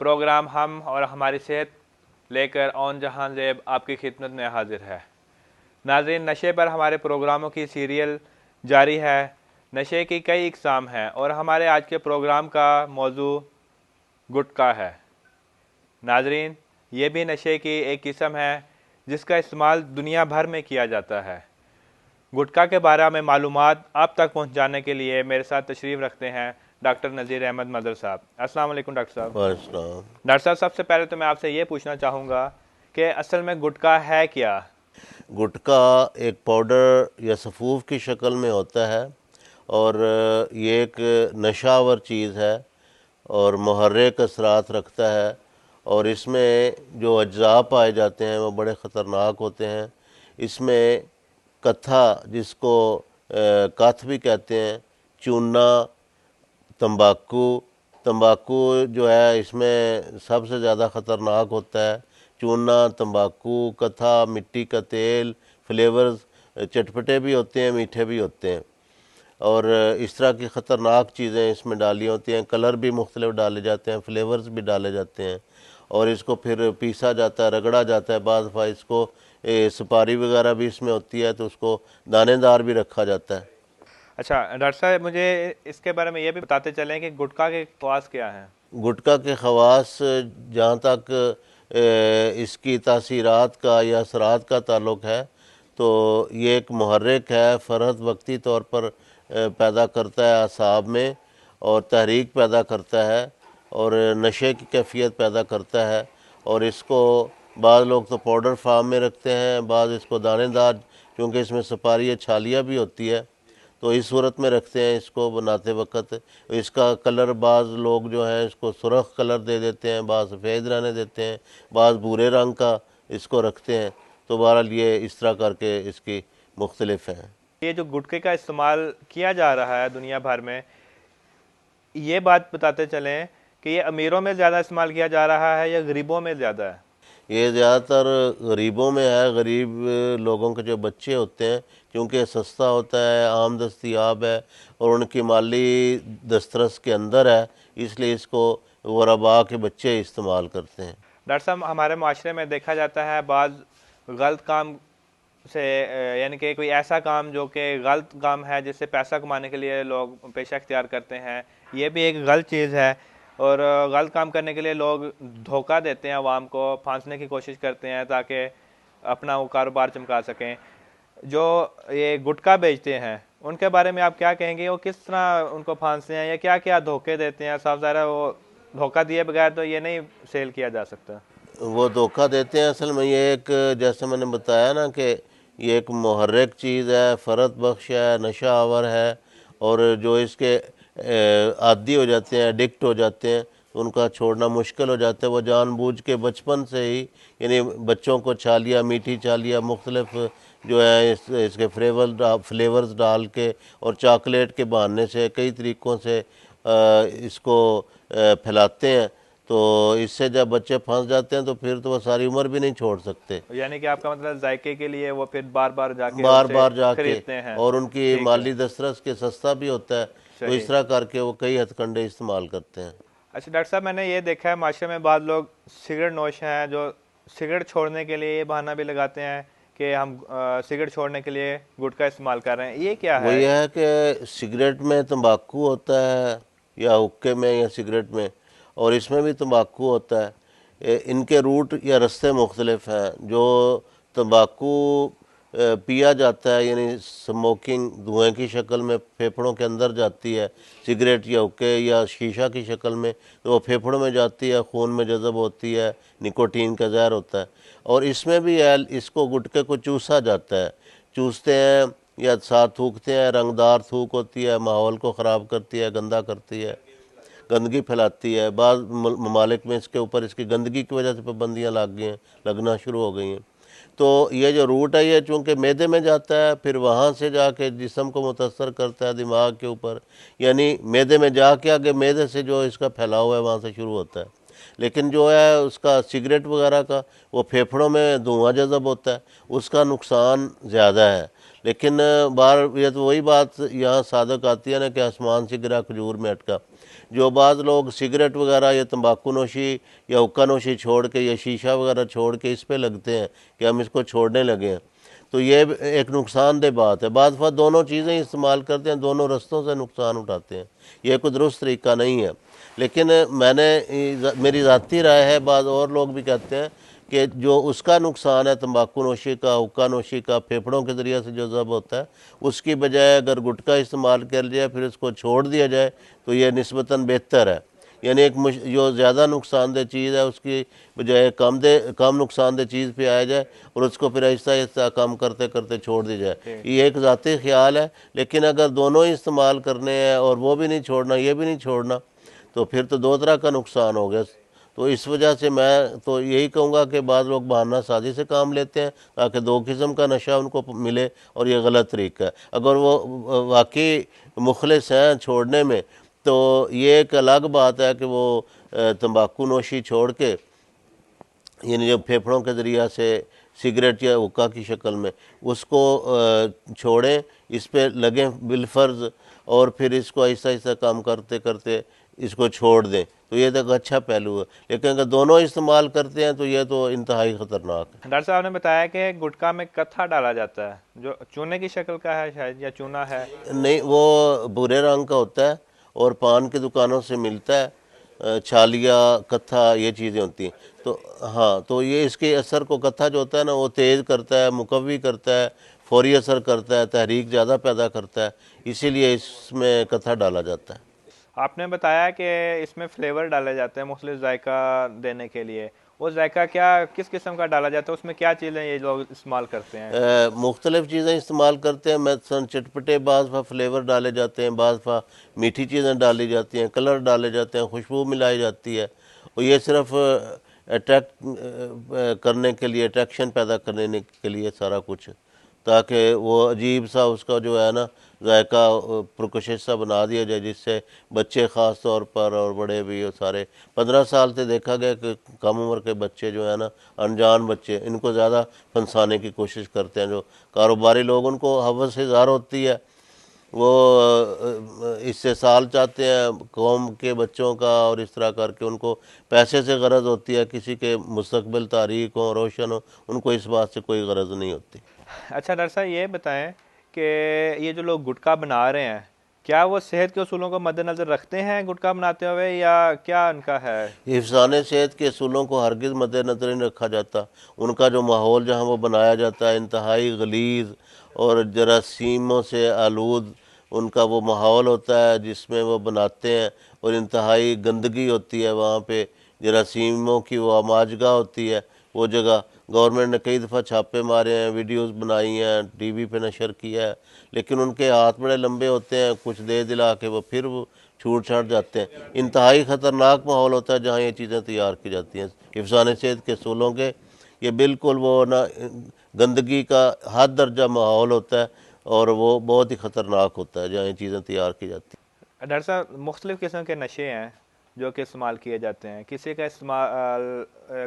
Programme हम और हमारी सेहत लेकर ऑन जहां ज़ेब आपकी खिदमत में हाजिर है। नाज़रीन, नशे पर हमारे प्रोग्रामों की सीरियल जारी है। नशे की कई इकसाम हैं और हमारे आज के प्रोग्राम का मौजू गुटखा है। नाज़रीन, ये भी नशे की एक किस्म है जिसका इस्तेमाल दुनिया भर में किया जाता है। गुटखा के बारे में मालूमात आप तक पहुंचाने के लिए मेरे साथ तशरीफ़ रखते हैं डॉक्टर नज़ीर अहमद मदर साहब। अस्सलाम वालेकुम डॉक्टर साहब। वालेकुम। डॉक्टर साहब, सबसे पहले तो मैं आपसे ये पूछना चाहूँगा कि असल में गुटखा है क्या? गुटखा एक पाउडर या सफ़ूफ की शक्ल में होता है और ये एक नशावर चीज़ है और मुहर्रिक असरात रखता है और इसमें जो अज्जा पाए जाते हैं वो बड़े ख़तरनाक होते हैं। इसमें कत्था, जिसको कथ भी कहते हैं, चूना, तंबाकू तंबाकू जो है इसमें सबसे ज़्यादा ख़तरनाक होता है। चूना, तंबाकू, कथा, मिट्टी का तेल, फ्लेवर्स, चटपटे भी होते हैं, मीठे भी होते हैं और इस तरह की ख़तरनाक चीज़ें इसमें डाली होती हैं। कलर भी मुख्तलिफ डाले जाते हैं, फ्लेवर्स भी डाले जाते हैं और इसको फिर पीसा जाता है, रगड़ा जाता है। बाद दफ़ा इसको सुपारी वगैरह भी इसमें होती है तो उसको दानेदार भी रखा जाता है। अच्छा डॉक्टर साहब, मुझे इसके बारे में ये भी बताते चलें कि गुटखा के ख़वास क्या हैं? गुटखा के ख़वास, जहाँ तक इसकी तासीरात का या असरात का ताल्लुक़ है तो ये एक मुहर्रिक है, फ़रहत वक्ती तौर पर पैदा करता है असाब में और तहरीक पैदा करता है और नशे की कैफियत पैदा करता है। और इसको बाद लोग तो पाउडर फार्म में रखते हैं, बाद इसको दानेदार, क्योंकि इसमें सुपारी या छालियाँ भी होती है तो इस सूरत में रखते हैं इसको बनाते वक्त। इसका कलर बाज़ लोग जो हैं इसको सुरख कलर दे देते हैं, बाज़ सफ़ेद रहने देते हैं, बाज़ भूरे रंग का इसको रखते हैं। तो बहरहाल ये इस तरह करके इसकी मुख्तलिफ हैं। ये जो गुटखे का इस्तेमाल किया जा रहा है दुनिया भर में, ये बात बताते चलें कि ये अमीरों में ज़्यादा इस्तेमाल किया जा रहा है या गरीबों में ज़्यादा है? ये ज़्यादातर गरीबों में है। गरीब लोगों के जो बच्चे होते हैं, क्योंकि सस्ता होता है, आम दस्तियाब है और उनकी माली दस्तरस के अंदर है, इसलिए इसको गुरबा के बच्चे इस्तेमाल करते हैं। डॉक्टर साहब, हमारे माशरे में देखा जाता है बाज़ गलत काम से, यानी कि कोई ऐसा काम जो कि गलत काम है जिससे पैसा कमाने के लिए लोग पेशा इख्तियार करते हैं, ये भी एक गलत चीज़ है। और गलत काम करने के लिए लोग धोखा देते हैं, आवाम को फांसने की कोशिश करते हैं ताकि अपना वो कारोबार चमका सकें। जो ये गुटखा बेचते हैं उनके बारे में आप क्या कहेंगे? वो किस तरह उनको फांसते हैं या क्या क्या धोखे देते हैं? साफ ज़ाहिर है वो धोखा दिए बगैर तो ये नहीं सेल किया जा सकता। वो धोखा देते हैं। असल में ये एक, जैसे मैंने बताया ना कि ये एक मुहर्रिक चीज़ है, फ़रत बख्श है, नशा आवर है और जो इसके आदी हो जाते हैं, एडिक्ट हो जाते हैं तो उनका छोड़ना मुश्किल हो जाता है। वो जानबूझ के बचपन से ही, यानी बच्चों को छालियाँ, मीठी छालियाँ मुख्तलिफ जो है इसके फ्लेवर्स डाल के और चॉकलेट के बहाने से कई तरीक़ों से इसको फैलाते हैं। तो इससे जब बच्चे फंस जाते हैं तो फिर तो वो सारी उम्र भी नहीं छोड़ सकते। यानी कि आपका मतलब जायके के लिए वो फिर बार बार जाके बार उनसे बार जाके, खरीदते हैं। और उनकी ठीक है, माली दस्तरस के सस्ता भी होता है तो सही। इस तरह करके वो कई हथकंडे इस्तेमाल करते हैं। अच्छा डॉक्टर साहब, मैंने ये देखा है माशरे में बाद लोग सिगरेट नोश हैं जो सिगरेट छोड़ने के लिए ये बहाना भी लगाते हैं कि हम सिगरेट छोड़ने के लिए गुटखा इस्तेमाल कर रहे हैं। ये क्या वो है? ये है कि सिगरेट में तंबाकू होता है या हुक्के में या सिगरेट में, और इसमें भी तंबाकू होता है। इनके रूट या रास्ते मुख्तलिफ हैं। जो तंबाकू पिया जाता है, यानी स्मोकिंग धुएं की शक्ल में फेफड़ों के अंदर जाती है, सिगरेट या हुक्के या शीशा की शक्ल में, तो वो फेफड़ों में जाती है, खून में जज़ब होती है, निकोटीन का ज़हर होता है। और इसमें भी है, इसको गुटके को चूसा जाता है, चूसते हैं या साथ थूकते हैं। रंगदार थूक होती है, माहौल को ख़राब करती है, गंदा करती है, गंदगी फैलाती है। बाद ममालिक में इसके ऊपर इसकी गंदगी की वजह से पाबंदियाँ लग गई हैं, लगना शुरू हो गई हैं। तो ये जो रूट है ये चूँकि मैदे में जाता है, फिर वहाँ से जाके जिस्म को मुतासर करता है दिमाग के ऊपर, यानी मैदे में जाके आगे मैदे से जो इसका फैलाव है वहाँ से शुरू होता है। लेकिन जो है उसका सिगरेट वगैरह का वो फेफड़ों में धुआं जज़ब होता है, उसका नुकसान ज़्यादा है। लेकिन बार ये तो वही बात यहाँ सादक आती है ना कि आसमान से गिरा खजूर में अटका। जो बाज़ लोग सिगरेट वगैरह या तंबाकू नोशी या हुक्का नोशी छोड़ के या शीशा वगैरह छोड़ के इस पे लगते हैं कि हम इसको छोड़ने लगे हैं, तो ये एक नुकसानदेह बात है। बाद दफ़ा दोनों चीज़ें इस्तेमाल करते हैं, दोनों रस्तों से नुकसान उठाते हैं, ये कोई दुरुस्त तरीका नहीं है। लेकिन मेरी ज़ाती राय है, बाद और लोग भी कहते हैं कि जो उसका नुकसान है तंबाकू नोशी का, हुक्का नोशी का, फेफड़ों के ज़रिए से जो ज़ब होता है, उसकी बजाय अगर गुटखा इस्तेमाल कर लिया फिर उसको छोड़ दिया जाए तो ये निस्बतन बेहतर है। यानी जो ज़्यादा नुकसानदेह चीज़ है उसकी बजाय कम नुकसानदेह चीज़ पे आया जाए और उसको फिर आहिस्ता आहिस्ता कम करते करते छोड़ दी जाए। ये एक ज़ाती ख्याल है। लेकिन अगर दोनों ही इस्तेमाल करने हैं और वो भी नहीं छोड़ना, ये भी नहीं छोड़ना, तो फिर तो दो तरह का नुकसान हो गया। तो इस वजह से मैं तो यही कहूँगा कि बाद लोग बहाना साजी से काम लेते हैं ताकि दो किस्म का नशा उनको मिले, और ये गलत तरीका है। अगर वो वाकई मुखलिस हैं छोड़ने में, तो ये एक अलग बात है कि वो तंबाकू नोशी छोड़ के, यानी जो फेफड़ों के ज़रिए से सिगरेट या हुक्का की शक्ल में, उसको छोड़ें, इस पे लगें बिलफर्ज, और फिर इसको आहिस्ता आहिस्ता काम करते करते इसको छोड़ दें, तो ये तो एक अच्छा पहलू है। लेकिन अगर दोनों इस्तेमाल करते हैं तो ये तो इंतहाई ख़तरनाक है। डॉक्टर साहब ने बताया कि गुटखा में कत्था डाला जाता है जो चूने की शक्ल का है शायद, या चूना है। नहीं, वो भूरे रंग का होता है और पान की दुकानों से मिलता है। छालिया, कत्था, ये चीज़ें होती हैं। तो हाँ, तो ये इसके असर को, कत्था जो होता है ना, वो तेज़ करता है, मुकव्वी करता है, फौरी असर करता है, तहरीक ज़्यादा पैदा करता है, इसीलिए इसमें कत्था डाला जाता है। आपने बताया कि इसमें फ्लेवर डाले जाते हैं मुख्तलिफ जायका देने के लिए। वो जायका क्या, किस किस्म का डाला जाता है, उसमें क्या चीज़ें ये लोग इस्तेमाल करते हैं? मुख्तलिफ़ चीज़ें इस्तेमाल करते हैं। मैं चटपटे बाज़ फ्लेवर डाले जाते हैं, बाज़ मीठी चीज़ें डाली जाती हैं, कलर डाले जाते हैं, खुशबू मिलाई जाती है, और ये सिर्फ अट्रैक्ट करने के लिए, अट्रैक्शन पैदा करने के लिए सारा कुछ, ताकि वो अजीब सा उसका जो है ना जायका पुरकशिश सा बना दिया जाए, जिससे बच्चे ख़ास तौर पर और बड़े भी, और सारे 15 साल से देखा गया कि कम उम्र के बच्चे जो है ना, अनजान बच्चे, इनको ज़्यादा फंसाने की कोशिश करते हैं। जो कारोबारी लोग, उनको हवस इज़हार होती है, वो इससे साल चाहते हैं कौम के बच्चों का, और इस तरह करके उनको पैसे से गरज होती है, किसी के मुस्तकबिल तारीक हो, रोशन हो, उनको इस बात से कोई गरज नहीं होती। अच्छा डॉक्टर साहब, ये बताएं कि ये जो लोग गुटखा बना रहे हैं, क्या वो सेहत के उसूलों को मद्देनज़र रखते हैं गुटखा बनाते हुए, या क्या उनका है? हिफ्ज़ाने सेहत के असूलों को हरगिज़ मद्देनज़र नहीं रखा जाता। उनका जो माहौल जहाँ वो बनाया जाता है, इंतहाई गलीज़ और जरासीमों से आलूद उनका वो माहौल होता है जिसमें वो बनाते हैं, और इंतहाई गंदगी होती है वहाँ पे, जरासीमों की वो आमाजगा होती है वो जगह। गवर्नमेंट ने कई दफ़ा छापे मारे हैं, वीडियोस बनाई हैं, टीवी पे नशर किया है, लेकिन उनके हाथ बड़े लंबे होते हैं, कुछ दे दिला के वो फिर वो छूट छाट जाते हैं। इंतहाई ख़तरनाक माहौल होता है जहाँ ये चीज़ें तैयार की जाती हैं हिफ्ज़ाने सेहत के असूलों के। ये बिल्कुल वो ना गंदगी का हद दर्जा माहौल होता है, और वो बहुत ही ख़तरनाक होता है जहाँ ये चीज़ें तैयार की जाती हैं। डॉक्टर साहब, मुख्तलिफ किस्म के नशे हैं जो कि इस्तेमाल किए जाते हैं, किसी का इस्तेमाल,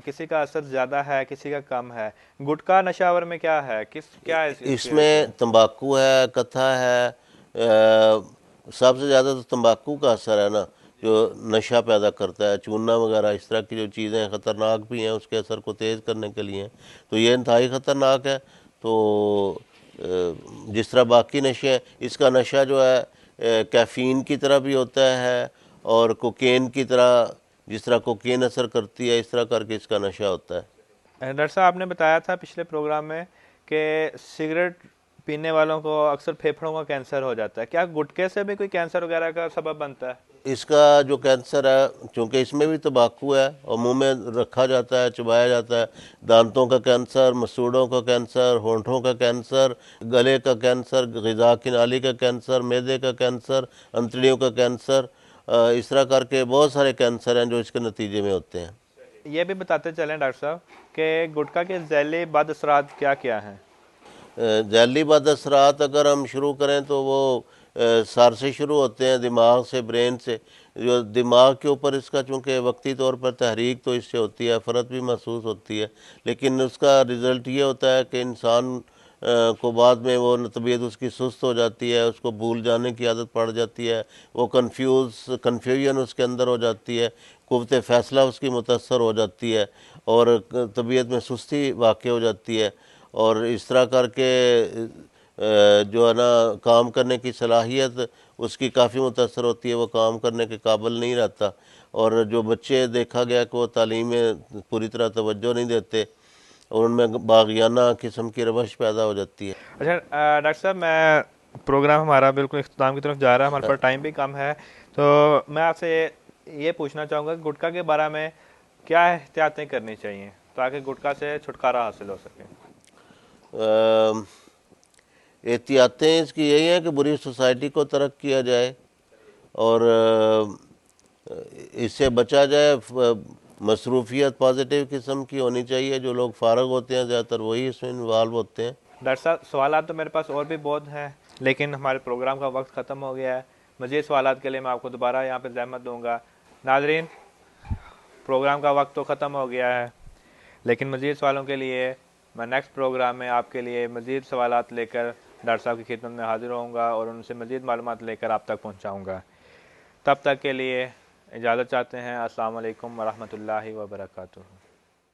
किसी का असर ज़्यादा है, किसी का कम है। गुटखा नशावर में क्या है, क्या है इसमें तंबाकू है, कत्था है, सबसे ज़्यादा तो तंबाकू का असर है ना, जो नशा पैदा करता है। चूना वगैरह इस तरह की जो चीज़ें ख़तरनाक भी हैं, उसके असर को तेज़ करने के लिए, तो ये इंतहाई ख़तरनाक है। तो जिस तरह बाकी नशे हैं, इसका नशा जो है कैफ़ीन की तरह भी होता है, और कोकेन की तरह, जिस तरह कोकेन असर करती है, इस तरह करके इसका नशा होता है। डॉक्टर साहब, आपने बताया था पिछले प्रोग्राम में कि सिगरेट पीने वालों को अक्सर फेफड़ों का कैंसर हो जाता है। क्या गुटखे से भी कोई कैंसर वगैरह का सबब बनता है? इसका जो कैंसर है, चूँकि इसमें भी तंबाकू है और मुंह में रखा जाता है, चबाया जाता है, दांतों का कैंसर, मसूड़ों का कैंसर, होंठों का कैंसर, गले का कैंसर, ग़िज़ा की नाली का कैंसर, मैदे का कैंसर, अंतड़ियों का कैंसर, इस तरह करके बहुत सारे कैंसर हैं जो इसके नतीजे में होते हैं। ये भी बताते चलें डॉक्टर साहब कि गुटखा के जहरी बद असरात क्या क्या हैं? जहरीली बद असरात अगर हम शुरू करें तो वो सर से शुरू होते हैं, दिमाग से, ब्रेन से। जो दिमाग के ऊपर इसका चूँकि वक्ती तौर पर तहरीक तो इससे होती है, फ़र्क भी महसूस होती है, लेकिन उसका रिज़ल्ट ये होता है कि इंसान को बाद में वो तबीयत उसकी सुस्त हो जाती है, उसको भूल जाने की आदत पड़ जाती है, वो कन्फ्यूजन उसके अंदर हो जाती है, कुव्वत फ़ैसला उसकी मुतासर हो जाती है और तबीयत में सुस्ती वाक़ हो जाती है। और इस तरह करके जो है ना काम करने की सलाहियत उसकी काफ़ी मुतासर होती है, वो काम करने के काबिल नहीं रहता। और जो बच्चे देखा गया कि वो तालीम में पूरी तरह तवज्जो नहीं देते और उनमें बागियाना किस्म की रवश पैदा हो जाती है। अच्छा डॉक्टर साहब, मैं प्रोग्राम हमारा बिल्कुल इख्तिताम की तरफ जा रहा है, हमारे पास टाइम भी कम है, तो मैं आपसे ये पूछना चाहूँगा कि गुटखा के बारे में क्या एहतियातें करनी चाहिए ताकि गुटखा से छुटकारा हासिल हो सके। अ, एहतियातें इसकी यही हैं कि बुरी सोसाइटी को तर्क किया जाए और इससे बचा जाए। मसरूफियत पॉजिटिव किस्म की होनी चाहिए, जो लोग फारग होते हैं ज़्यादातर वही इसमें इन्वॉल्व होते हैं। डॉक्टर साहब, सवाल तो मेरे पास और भी बहुत हैं, लेकिन हमारे प्रोग्राम का वक्त ख़त्म हो गया है। मज़ीद सवाल के लिए मैं आपको दोबारा यहाँ पर ज़हमत दूँगा। नाजरीन, प्रोग्राम का वक्त तो ख़त्म हो गया है, लेकिन मज़ीद सवालों के लिए मैं नेक्स्ट प्रोग्राम में आपके लिए मज़ीद सवालात लेकर डॉक्टर साहब की खिदमत में हाज़िर होऊंगा और उनसे मज़ीद मालूमात लेकर आप तक पहुँचाऊँगा। तब तक के लिए इजाज़त चाहते हैं। अस्सलाम वालेकुम व रहमतुल्लाहि व बरकातुहू।